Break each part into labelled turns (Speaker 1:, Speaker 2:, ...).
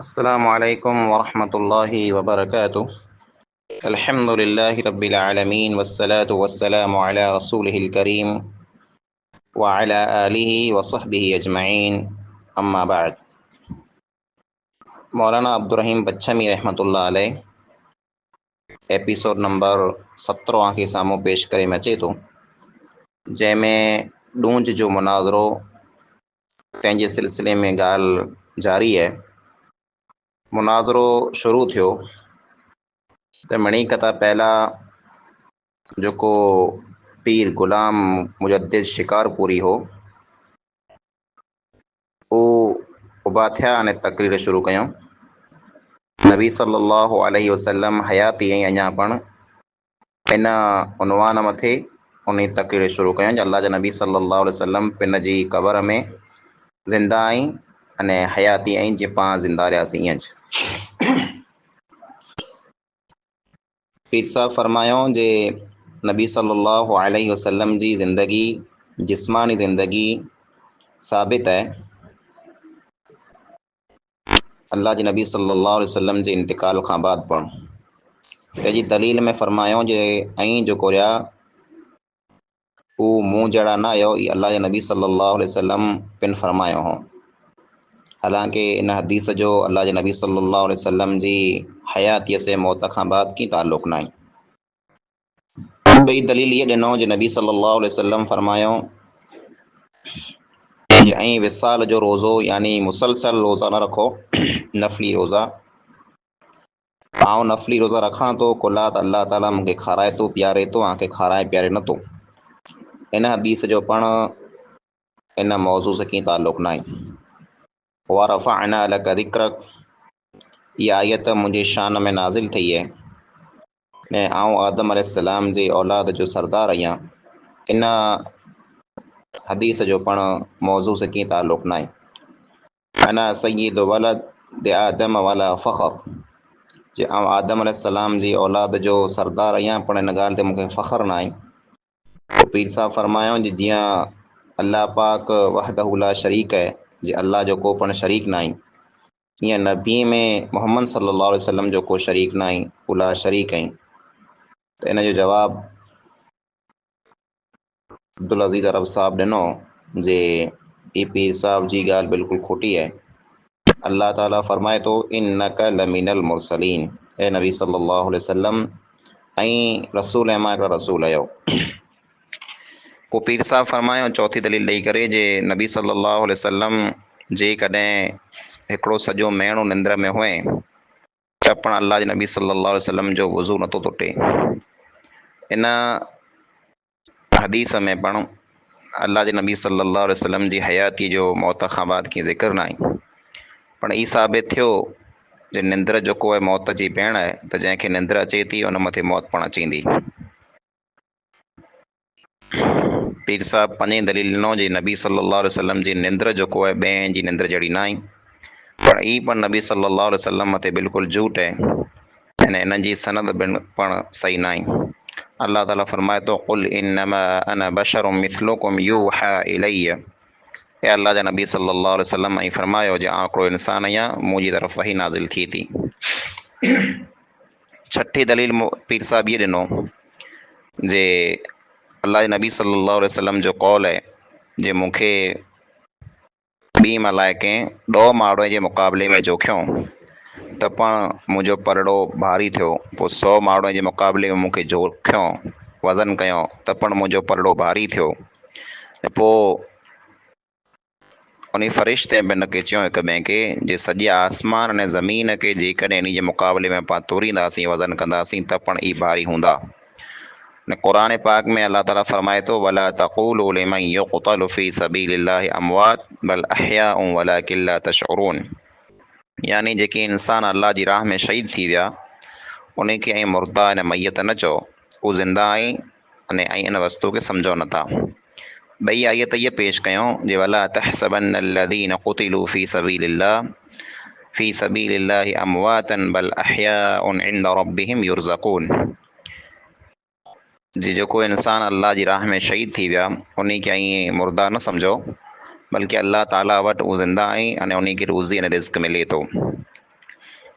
Speaker 1: السلام علیکم ورحمۃ اللہ وبرکاتہ۔ الحمد للہ رب العالمین والصلاة والسلام علی رسولہ الکریم وعلی آلہ وصحبہ اجمعین، اما بعد۔ مولانا عبدالرحیم بچھمی رحمۃ اللہ علیہ ایپیسوڈ نمبر 17 کے ساموں پیش کرے میں اچے تو، جंहिं में ॾूंझ जो मुनाज़रो तंहिंजे सिलसिले में ॻाल्हि जारी है। मुनाज़रो शुरू थियो त मणिकथा पहिला जेको पीर गुलाम मुजद्दिद शिकारपुरी हो, उहो उभा थिया अने तकरीर शुरू कयूं। नबी सल्लल्लाहु अलैहि वसल्लम हयाती ऐं अञा पण इन उनवान मथे उन तकरीर शुरू कयूं। अल्लाह जा नबी सल्लल्लाहु अलैहि वसल्लम पिन जी क़बर में ज़िंदा आई अने हयाती आई जे पाण ज़िंदा रहियासीं ईअं पीर साहब फरमायो जे नबी सल्लल्लाहु अलैहि वसल्लम जी ज़िंदगी, जिस्मानी ज़िंदगी साबित है। अल्लाह जे नबी सल्लल्लाहु अलैहि वसल्लम जे इंतिकाल खां बाद पण तंहिंजी दलील में फरमायो जे ऐं जेको रहिया उहो मूं जहिड़ा न आयो, ई अल्लाह जे नबी सल्लल्लाहु अलैहि वसल्लम पिन फरमायो हो। हालांकि इन हदीस जो अल्लाह जे नबी सल्लल्लाहु अलैहि वसल्लम जी हयातीअ से मौत खां बाद की ताल्लुक़ न आहे। ॿई दलील इहे ॾिनो जे नबी सल्लल्लाहु अलैहि वसल्लम फरमायो ऐं विसाल जो रोज़ो यानी मुसलसल रोज़ा न रखो, नफ़ली रोज़ा। आउं नफ़ली रोज़ा रखां थो, कुलात अल्लाह ताला मूंखे खाराए थो प्यारे थो, आंखे खाराए प्यारे नथो। इन हदीस जो पण इन मौज़ू से कीअं ताल्लुक़ न आहे। वरफ़अना लक ज़िक्रक, इहा आयत मुंहिंजी शान में नाज़िल थी है ऐं आउं आदम अलैहिस्सलाम जे औलाद जो सरदार आहियां। इन हदीस जो पण मौज़ू से कीअं ताल्लुक़ न आहे। अना सय्यिद वलद आदम वला फ़ख़्र, जे आउं आदम अलैहिस्सलाम जी औलाद जो सरदार आहियां, पण इन ॻाल्हि ते मूंखे फ़ख़्रु न आहे। पीर साहब फरमायो जे जीअं अल्लाह पाक वहदहु ला शरीक है, जे अल्लाह जो को पण शरीक न आहे, ईअं नबी में मोहम्मद सल्लल्लाहु अलैहि वसल्लम जो को शरीक न आहे, उला शरीक आहिनि। त इन जो जवाबु अब्दुल अज़ीज़ अरब साहब ॾिनो जे ई पीर साहब जी ॻाल्हि बिल्कुलु खोटी आहे। अल्लाह ताला फरमाए थो इन्नक लमिनल मुरसलीन, ए नबी सल्लल्लाहु अलैहि वसल्लम ऐं रसूल ऐं मां हिकिड़ा रसूल आहियो। पोइ पीर साहब फरमायो चौथी दलील ॾेई करे जे नबी सल्लल्लाहु अलैहि वसल्लम जेकॾहिं हिकिड़ो सॼो महीनो निंद्र में हुए त पण अल्लाह जे नबी सल्लल्लाहु अलैहि वसल्लम जो वज़ू नथो टुटे। इन हदीस में पण अल्लाह जे नबी सल्लल्लाहु अलैहि वसल्लम जी हयाती जो मौत खां बाद कीअं ज़िक्र न आहे, पण ई साबित थियो जे निंद्र जेको आहे मौत जी भेण आहे, त जंहिंखे निंद्र अचे थी उन मथे मौत पण अचींदी। पीर साहब पंजे दलील ॾिनो जे नबी सल्लल्लाहु अलैहि वसल्लम जी निंद्र जेको आहे ॿिए जी निंद्र जहिड़ी न आहे, पण ई पण नबी सल्लल्लाहु अलैहि वसल्लम मथे बिल्कुलु झूठ आहे ऐं इन जी सनद पण सही न आहे। अल्लाह ताला फरमाए थो कुल इन्नमा अना बशरुम मिस्लुकुम यूहा इलैया, ए अल्लाह जा नबी सल्लल्लाहु अलैहि वसल्लम ऐं फरमायो जे आउं हिकिड़ो इंसान आहियां, मुंहिंजी तरफ़ वही नाज़िल थी थी। छठी दलील पीर साहब इहे ॾिनो जे अल्लाह जे नबी सल्लल्लाहु अलैहि वसल्लम जो कौल आहे जे मूंखे ॿी मलाइकें 2 माड़े जे मुक़ाबले में जोखियूं त पण मुंहिंजो परड़ो भारी थियो। पोइ 100 माड़े जे मुक़ाबले में मूंखे जोखियूं, वज़न कयो त पण मुंहिंजो परड़ो भारी थियो। ऐं पोइ उन फ़रिश्ते बि हिन खे चयो हिक ॿिए खे जे सॼे आसमान ऐं ज़मीन खे जेकॾहिं इन जे मुक़ाबले में पाण तोरींदासीं, वज़न कंदासीं त पण ई भारी हूंदा। न क़ुरान पाक में अल्लाह ताला फरमाए थो वला तक़ूलू लिमन युक़तलु फ़ी सबीलिल्लाहि अमवात बल अहयाउ वलाकिन ला तशउरून, यानी जेके इंसान अल्लाह जी राह में शहीद थी विया उन खे ऐं मुर्दा ऐं मैयत न चओ, उहे ज़िंदा आई अने ऐं इन वस्तु खे सम्झो नथा। ॿई आयत इहे पेश कयूं जे वला तहसबन्न अल्लज़ीन क़ुतिलू फ़ी सबीलिल्लाहि अमवातन बल अहयाउन इंद रब्बिहिम युरज़क़ून, जी जेको इंसान अल्लाह जी राह में शहीद थी विया उन खे ऐं मुर्दा न सम्झो, बल्कि अल्लाह ताला वटि उहो ज़िंदा आई अने उन खे रोज़ी अने रिज़्क़ मिले थो।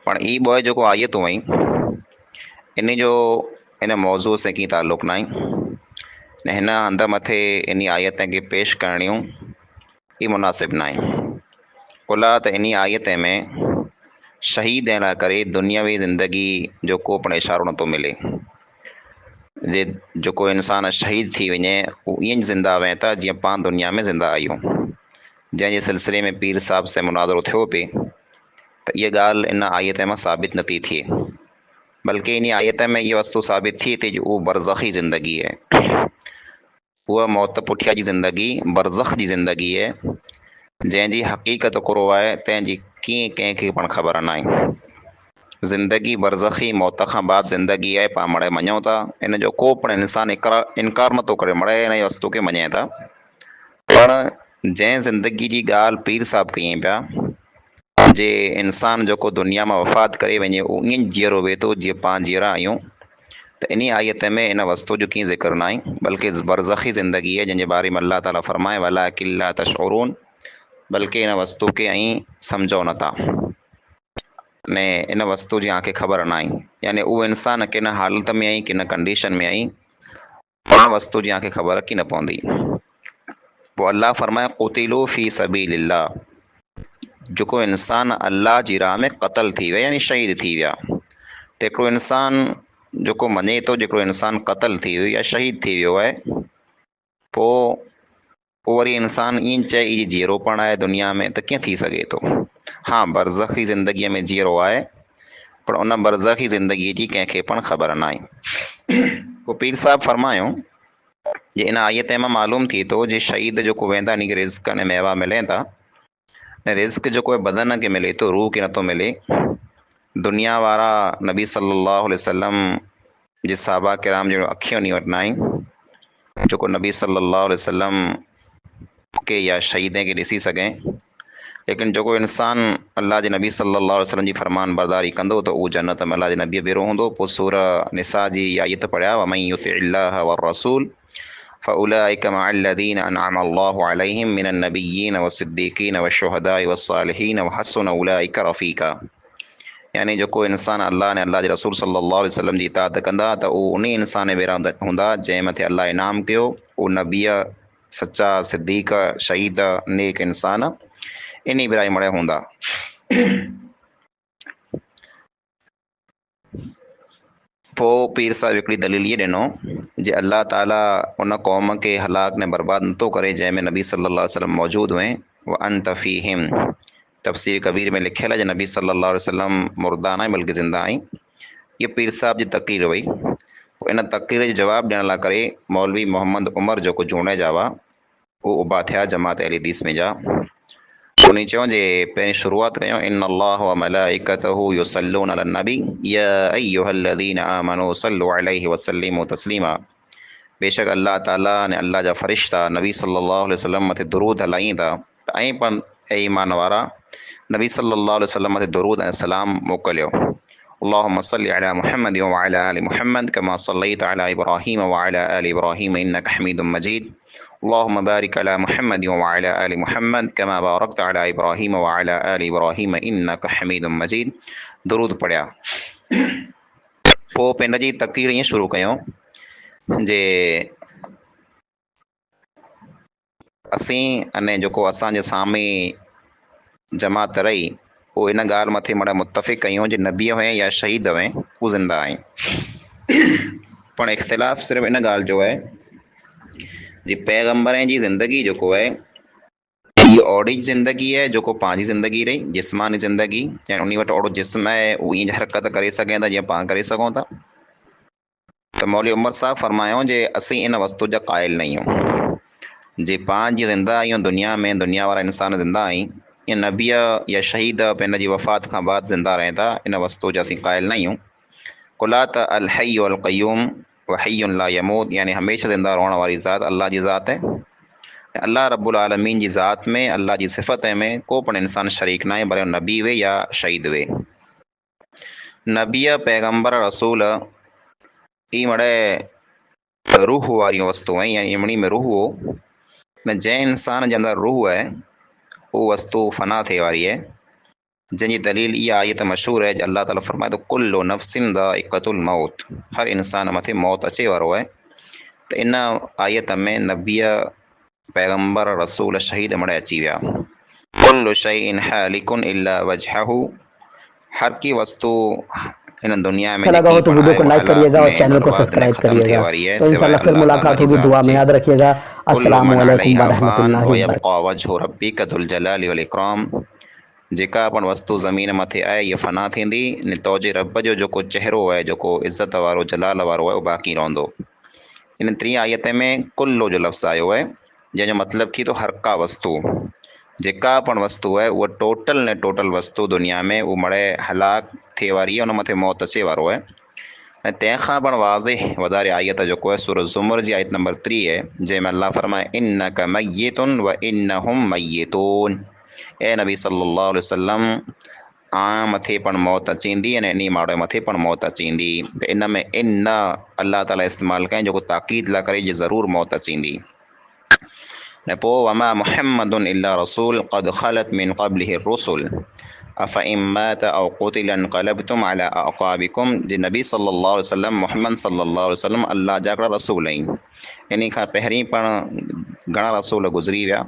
Speaker 1: पण ई ॿ जेको आयतूं आहिनि इन जो इन मौज़ूअ सां कीअं ताल्लुक़ न आहे, हिन हंधि मथे इन आयत खे पेश करणियूं ई मुनासिब न आहे। कुला त इन आयत में शहीद लाइ करे दुनियावी ज़िंदगी जो को पिणु इशारो नथो मिले। जेको इंसान शहीद थी वञे उहो ईअं ज़िंदा वञे था जीअं पाण दुनिया में ज़िंदा आहियूं। जंहिंजे सिलसिले में पीर साहिब से मुनाज़रो थियो पिए त इहा ॻाल्हि इन आयत मां साबित नथी थिए, बल्कि इन आयत में इहा वस्तु साबित थिए थी जो उहा बरज़खी ज़िंदगी आहे, उहा मौत पुठियां जी ज़िंदगी बरज़ख जी ज़िंदगी आहे, जंहिंजी हक़ीक़त कुरो आहे तंहिंजी कीअं कंहिंखे पाण ख़बर न आहे। ज़िंदगी बरज़खी मौत खां बाद ज़िंदगी आहे, पाण मड़े मञूं था, इन जो को पिणु इंसान इनकार नथो करे, मड़े इन वस्तु खे मञे था। पण जंहिं ज़िंदगी जी ॻाल्हि पीर साहिब कयईं पिया, जे इंसान जेको दुनिया मां वफ़ात करे वञे उहो ईअं जीअरो वेहे थो जीअं पाण जीअरा आहियूं, त इन आयत में इन वस्तु जो कीअं ज़िक्र न आहे, बल्कि बरज़खी ज़िंदगी आहे जंहिंजे बारे में अल्लाह ताला फरमाए वलाकिन ला तशऊरून, बल्कि इन वस्तु खे ऐं सम्झो नथा ने इन वस्तु जी तव्हांखे ख़बर न आहे, यानी उहो इंसान किन हालत में आई किन कंडीशन में आई उन वस्तु जी तव्हांखे ख़बर की न पवंदी। पोइ अल्लाह फरमाए क़ुतिलू फ़ी सबीलिल्लाह, जेको इंसान अल्लाह जी राह में क़तल थी विया यानी शहीद थी विया, त हिकिड़ो इंसान जेको मञे थो जेको इंसान क़तल थी वियो या शहीद थी वियो आहे, पोइ उहो वरी इंसान ईअं चए ई जीअरोपण आहे दुनिया में, त कीअं थी सघे थो। हा, बरज़खी ज़िंदगीअ में जीअरो आहे, पर उन बरज़खी ज़िंदगीअ जी कंहिंखे पण ख़बर न आहे। पोइ पीर साहिब फरमायूं जे इन आयत मां मालूम थिए थो जे शहीद जेको वेंदा इन खे रिज़्क़ ऐं मेवा मिलनि था, ऐं रिज़्क़ जेको आहे बदन खे मिले थो, रूह खे नथो मिले। दुनिया वारा नबी सल्लल्लाहु अलैहि वसल्लम जे साहबा किराम जहिड़ो अखियूं नहीं वटि न आहिनि जेको नबी सल्लल्लाहु अलैहि वसल्लम के या शहीद खे ॾिसी सघे, लेकिन जेको इंसान अल्लाह जे नबी सल्लल्लाहु अलैहि वसल्लम जी फरमान बरदारी कंदो त उहो जन्नत में अल्लाह जे नबीअ भेरो हूंदो। पोइ सूरह निसा जी आयत पढ़िया वमन युतिइल्लाह वररसूल फउलाइका मअल्लज़ीना अनअम अल्लाहु अलैहिम मिनन नबिय्यीन वस्सिद्दीक़ीन वश्शुहदाइ वस्सालिहीन वहसुन उलाइका रफ़ीका, यानी जेको इंसान अल्लाह ने अल्लाह जे रसूल सल्लल्लाहु अलैहि वसल्लम जी इताअत कंदा त उहो उन इंसान भेरा हूंदा जंहिं मथे अल्लाह इनाम कयो, उहो नबीअ सचा सिद्दीक़ शहीद नेक इंसान इन भेरा मड़िया हूंदा। पोइ पीर साहिब हिकिड़ी दलील इहे ॾिनो जे अल्लाह ताला उन क़ौम खे हलाक ने बर्बाद नथो करे जंहिंमें नबी सल्लल्लाहु अलैहि वसल्लम मौजूदु हुए, व अंत फ़ीहिम, तफ़सीर कबीर में लिखियल आहे जे नबी सल्लल्लाहु अलैहि वसल्लम मुर्दा न आहे बल्कि ज़िंदा आहिनि। इहा पीर साहिब जी तक़रीर हुई। पोइ इन तक़रीर जो जवाबु ॾियण लाइ करे मौलवी मोहम्मद उमर जेको जूणे जा हुआ उहो उभा थिया जमात अहले हदीस में जा। उन चयो जे पहिरीं शुरूआत कयूं इन अल्लाह व मलाइकतहु युसल्लून अलन नबी या अय्युहल्लज़ीना आमनू सल्लु अलैहि वसल्लिमू तस्लीमा, बेशक अल्लाह ताला ने अल्लाह जा फ़रिश्ता नबी सल्लल्लाहु अलैहि वसल्लम मथे दुरूद हलाईं था, त ऐं पण ऐं ईमान वारा नबी सल्लल्लाहु अलैहि वसल्लम मथे दुरूद ऐं सलाम मोकिलियो। अल्लाहुम्मा सल्लि अला मुहम्मद व अला आलि मुहम्मद कमा सल्लैत अला इब्राहीम व अला आलि इब्राहीम इन्नका हमीदुम मजीद। अल्लाहुम्मा बारिक अला मुहम्मद व अला आलि मुहम्मद कमा बारकत अला इब्राहीम व अला आलि इब्राहीम इन्नका हमीदुम मजीद। दुरूद पढ़िया। पोइ पिंड जी तक़रीर ईअं शुरू कयूं जे असीं अने जेको असांजे साम्हूं जमात रही उहो इन ॻाल्हि मथे मड़ा मुतफ़िक़ कयूं जे नबीअ हुए या शहीद हुए उहे ज़िंदा आहिनि। पण इख़्तिलाफ़ सिर्फ़ु इन ॻाल्हि जो आहे जे पैगंबरनि जी ज़िंदगी जेको आहे इहा ओड़ी ज़िंदगी आहे जेको पंहिंजी ज़िंदगी रही जिस्मानी ज़िंदगी, यानी उन वटि ओड़ो जिस्म आहे उहो ईअं हरकत करे सघे था जीअं पाण करे सघूं था। त मौलवी उमर साहब फरमायूं जे असीं इन वस्तु जा क़ाइल न आहियूं जे पाण जीअं ज़िंदा आहियूं दुनिया में, दुनिया वारा इंसान ज़िंदा आहिनि, ईअं नबीअ या शहीद पंहिंजी जी वफ़ात खां बाद ज़िंदा रहे था, इन वस्तु जा असीं क़ाइल न आहियूं। कुला त अल हय्यु अल क़य्यूम व हय्युन ला यमूत, यानी हमेशह ज़िंदा रहण वारी ज़ात अल्लाह जी ज़ात है। अल्लाह रब्बुल आलमीन जी ज़ात में अल्लाह जी सिफ़त में को पण इंसान शरीक न आहे, भले नबी वे या शहीद वे। नबीअ पैगंबर रसूल ई मड़े रूह वारियूं वस्तु आहिनि, यानी इमणी में रूह हो न, जंहिं इंसान जे अंदरि रूह आहे उहो वस्तु फ़ना थिए वारी आहे। جن جی دلیل یہ آیت مشہور ہے. اللہ تعالیٰ فرمائے تو کل نفس ذائقۃ الموت، ہر انسان متھے موت اچے وارو ہے. تو ان آیت میں نبی پیغمبر رسول شہید مڑے اچی ویا. کل شیء حالک الا وجہہ، ہر کی وستو ان دنیا میں
Speaker 2: لگا
Speaker 1: جکی
Speaker 2: ہو تو
Speaker 1: پن
Speaker 2: ویڈیو
Speaker 1: آئے
Speaker 2: کو
Speaker 1: وہ
Speaker 2: لائک کریے
Speaker 1: ہلاک
Speaker 2: گا اور
Speaker 1: نے
Speaker 2: چینل کو
Speaker 1: برباد نے
Speaker 2: سبسکرائب
Speaker 1: ختم
Speaker 2: کریے
Speaker 1: تھے
Speaker 2: گا.
Speaker 1: واری ہے
Speaker 2: تو
Speaker 1: سوائے
Speaker 2: انشاءاللہ پھر
Speaker 1: اللہ تعالیٰ
Speaker 2: ملاقات
Speaker 1: جی
Speaker 2: ہوگی، دعا
Speaker 1: ذات
Speaker 2: میں
Speaker 1: جے.
Speaker 2: یاد رکھیے گا.
Speaker 1: کل
Speaker 2: السلام
Speaker 1: من
Speaker 2: علیکم
Speaker 1: علیہا
Speaker 2: ورحمۃ
Speaker 1: فان
Speaker 2: اللہ وبرکاتہ.
Speaker 1: ویبقى وجہ ربک ذو الجلال والاکرام. जेका पण वस्तु ज़मीन मथे आहे इहा फ़ना थींदी ने तौजे रब जो जेको चहिरो आहे, जेको इज़त वारो जलाल वारो आहे, उहो बाक़ी रहंदो. इन टीं आयत में कुल्लो जो लफ़्ज़ आयो आहे, जंहिंजो मतिलबु थी थो हर का वस्तु. जेका पण वस्तु आहे उहा टोटल ने टोटल वस्तु दुनिया में उहा मड़े हलाक थिए वारी आहे, उन मथे मौत अचे वारो आहे. ऐं तंहिंखां पण वाज़िह वधारे आयत जेको आहे सूरह ज़ुमर जी आयत नंबर 3 आहे, जंहिंमें अल्लाह फरमाए इन्नक मय्यतुन व इन्नहुम मय्यतून. ए नबी सल्लल्लाहु अलैहि वसल्लम मथे पण मौत अचींदी ऐं इन माण्हू मथे पण मौत अचींदी. त इन में इन अल्लाह ताला इस्तेमालु कयईं जेको ताक़ीद लाइ करे जे ज़रूरु मौत अचींदी. ऐं पोइ वमा मुहम्मदुन इल्ला रसूल क़द ख़लत मिन क़ब्लिहि रुसुल अफ़इन मात औ क़ुतिल इनक़लबतुम अला अअक़ाबिकुम. जे नबी सल्लल्लाहु अलैहि वसल्लम मुहम्मद सल्लल्लाहु अलैहि वसल्लम अल्लाह जा हिकिड़ा रसूल आहिनि. इन खां पहिरीं पण घणा रसूल गुज़री विया.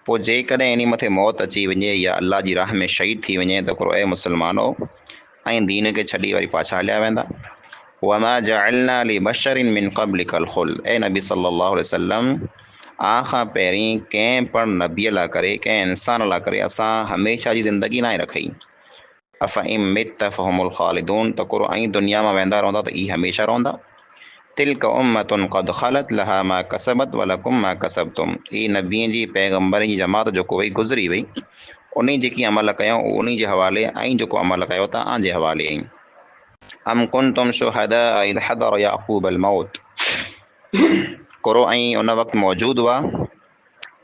Speaker 1: पोइ जेकॾहिं इन मथे मौत अची वञे या अल्लाह जी राह में शहीद थी वञे त हिकिड़ो ए मुस्लमानो ऐं दीन खे छॾी वरी पाछा हलिया वेंदा. वमा जअलना लिबशरिन मिन क़ब्लिकल ख़ुल्द. ए नबी सल्लल्लाहु अलैहि वसल्लम खां पहिरीं कंहिं पण नबीअ लाइ करे, कंहिं इंसान लाइ करे असां हमेशह जी ज़िंदगी न रखई. अफ़इन मित फ़हुमुल ख़ालिदून, त को ऐं दुनिया मां वेंदा रहंदा त ई हमेशह रहंदा. तिल्क उम्मतुन क़द ख़लत लहा मा कसबत वलकुम मा कसबतुम. ही नबीअ जी पैगम्बर जी जमात जेको वई गुज़री वई, उन जेकी अमल कयूं उन जे हवाले, ऐं जेको अमल कयो तव्हां जे हवाले. अम कुंतुम शुहदा इज़ हदर याक़ूबल मौत. कुरो ऐं उन वक़्तु मौजूदु हुआ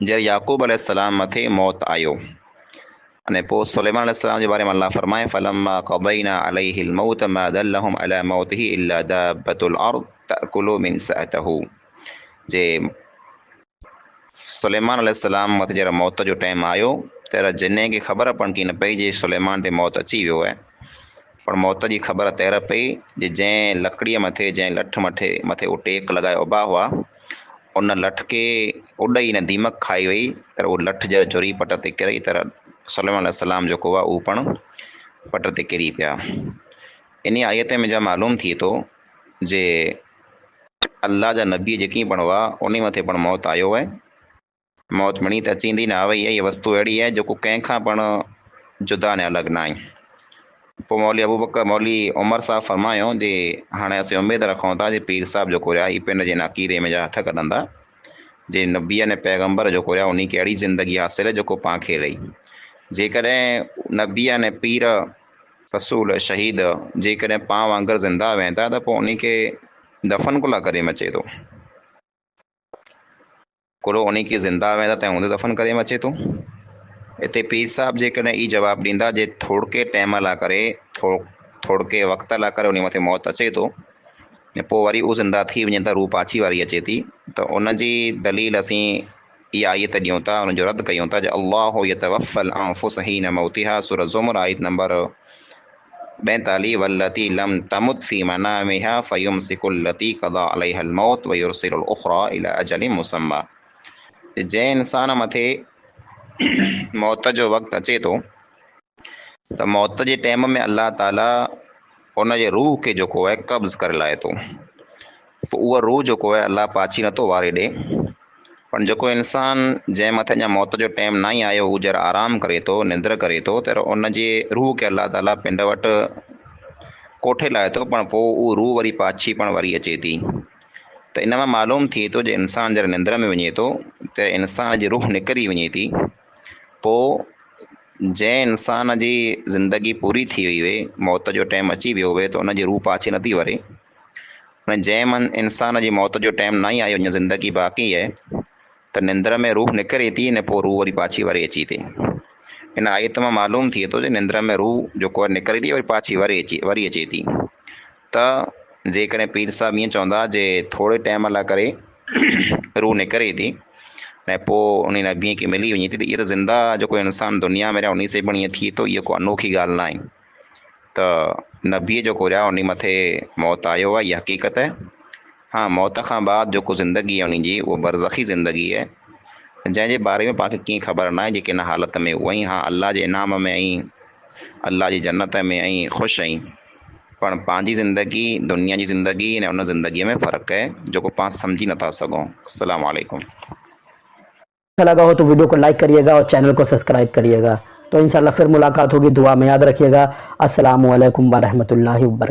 Speaker 1: जॾहिं याक़ूब अलैहिस्सलाम मथे मौत आयो. अने पोइ सुलेमान अलैहिस्सलाम जे बारे में अल्लाह फरमाए फलम्मा क़दैना अलैहिल मौत मा दल्लहुम अला मौतिही इल्ला दाब्बतुल अर्द तअकुलु मिन सअतहू. जे सुलेमान अलैहिस्सलाम मथे जॾहिं मौत जो टाइम आयो त जिने खे ख़बर पण की न पई जे सुलेमान ते मौत अची वियो आहे. पर मौत जी ख़बर तैर पई जे जंहिं लकड़ीअ मथे, जंहिं लठ मथे उहो टेक लॻाए उबा हुआ, उन लठ खे उॾई न दीमक खाई वई त उहो लठ जॾहिं जुरी पट ते किरई त सुलेमान अलैहिस्सलाम जेको आहे उहो पण पट ते किरी पिया. इन आयत में जा मालूम थिए थो जे अल्लाह जा नबी जेकी पण हुआ उन मथे पण मौत आयो आहे. मौत मणी त अचींदी न वई आहे. इहा वस्तु अहिड़ी आहे जेको कंहिंखां पण जुदा ने अलॻि न आहे. पोइ मौली उमर साहब फरमायो जे हाणे असीं उमेदु रखूं था जे पीर साहिब जेको रहिया ही पंहिंजे जिन अक़ीदे में जा हथ कढंदा जे नबीअ ने पैगम्बर जेको रहिया उन खे अहिड़ी ज़िंदगी हासिल आहे जेको पाण खे रही. जेकॾहिं नबीअ ने पीर रसूल शहीद जेकॾहिं पाण वांगुरु ज़िंदा वेंदा त पोइ उन खे दफ़न कुला करे मचे थो. कुरो उन खे ज़िंदा वेंदा त हूंदे दफ़न करे अचे थो. हिते पीर साहिब जेकॾहिं ई जवाबु ॾींदा जे थोड़के टाइम लाइ करे, थोड़के वक़्त लाइ करे उन मथे मौत अचे थो ऐं पोइ वरी उहो ज़िंदा थी वञे त रूह पाछी वारी अचे थी, त उन जी दलील असीं इहा आयत ॾियूं था, उनजो रद्द कयूं था जे अल्लाहु यतवफ़ल अनफुस हीन मौतिहा. सूरह ज़ुमर आयत नंबर 42 वल्लती लम तमुत फी मनामिहा फयुमसिकुल्लती क़दा अलैहल मौत व युरसिलुल उख़रा इला अजलिन मुसम्मा. जंहिं इंसान मथे मौत जो वक़्तु अचे थो त मौत जे टाइम में अल्लाह ताला उन जे रूह खे जेको आहे कब्ज़ करे लाहे थो. पोइ उहा रूह जेको आहे अल्लाह पाछी नथो वारे ॾिए. पर जेको इंसान जंहिं मथे अञा मौत जो टाइम न ई आयो हू जॾहिं आराम करे थो, निंड करे थो, त उन जे रूह खे अल्लाह ताला पिंड वटि कोठे लाहे थो, पण पोइ उहा रूह वरी पाछी पण वरी अचे थी. त इन मां मालूम थिए थो जे इंसान जॾहिं निंड में वञे थो त इंसान जी रूह निकिरी वञे थी. पोइ जंहिं इंसान जी ज़िंदगी पूरी थी वई हुई, मौत जो टाइम अची वियो हुए त उन जी रूह पाछी नथी वरे. जंहिं इंसान जी मौत जो टाइम न ई आयो, अञा ज़िंदगी बाक़ी आहे, त निंद्र में रूह निकिरे थी ने पोइ रूह वरी पाछी वरी अची थी. इन आयत मां मालूम थिए थो जे निंद्र में रूह जेको आहे निकिरे थी वरी पाछी वरी अचे थी. त जेकॾहिं पीर साहिब ईअं चवंदा जे थोरे टाइम लाइ करे रूह निकिरे थी ऐं पोइ उन नबीअ खे मिली वञे थी, त इहा त ज़िंदा जेको इंसानु दुनिया में रहे उन से पण ईअं थिए थो, इहा को अनोखी ॻाल्हि न आहे। त नबीअ जेको रहिया उन मथे मौत आयो आहे, इहा हक़ीक़त आहे। हा, मौत खां बाद जेको ज़िंदगी आहे उन जी उहा बरज़खी ज़िंदगी आहे, जंहिंजे बारे में पाण खे कीअं ख़बर न आहे जेके हिन हालत में उहा ई, हा अलाह जे इनाम में ऐं अलाह जी जन्नत में ऐं ख़ुशि आहीं। पण पंहिंजी ज़िंदगी दुनिया जी ज़िंदगी ऐं उन ज़िंदगीअ में फ़र्क़ु आहे जेको पाण सम्झी नथा सघूं। अस्सलामु अलैकुम।
Speaker 2: अच्छा लगा हो तो वीडियो को लाइक करिएगा और चैनल को सब्सक्राइब करिएगा। तो इंशाल्लाह फिर मुलाकात होगी, दुआ में याद रखिएगा। अस्सलामु अलैकुम व रहमतुल्लाहि व बरकातहू।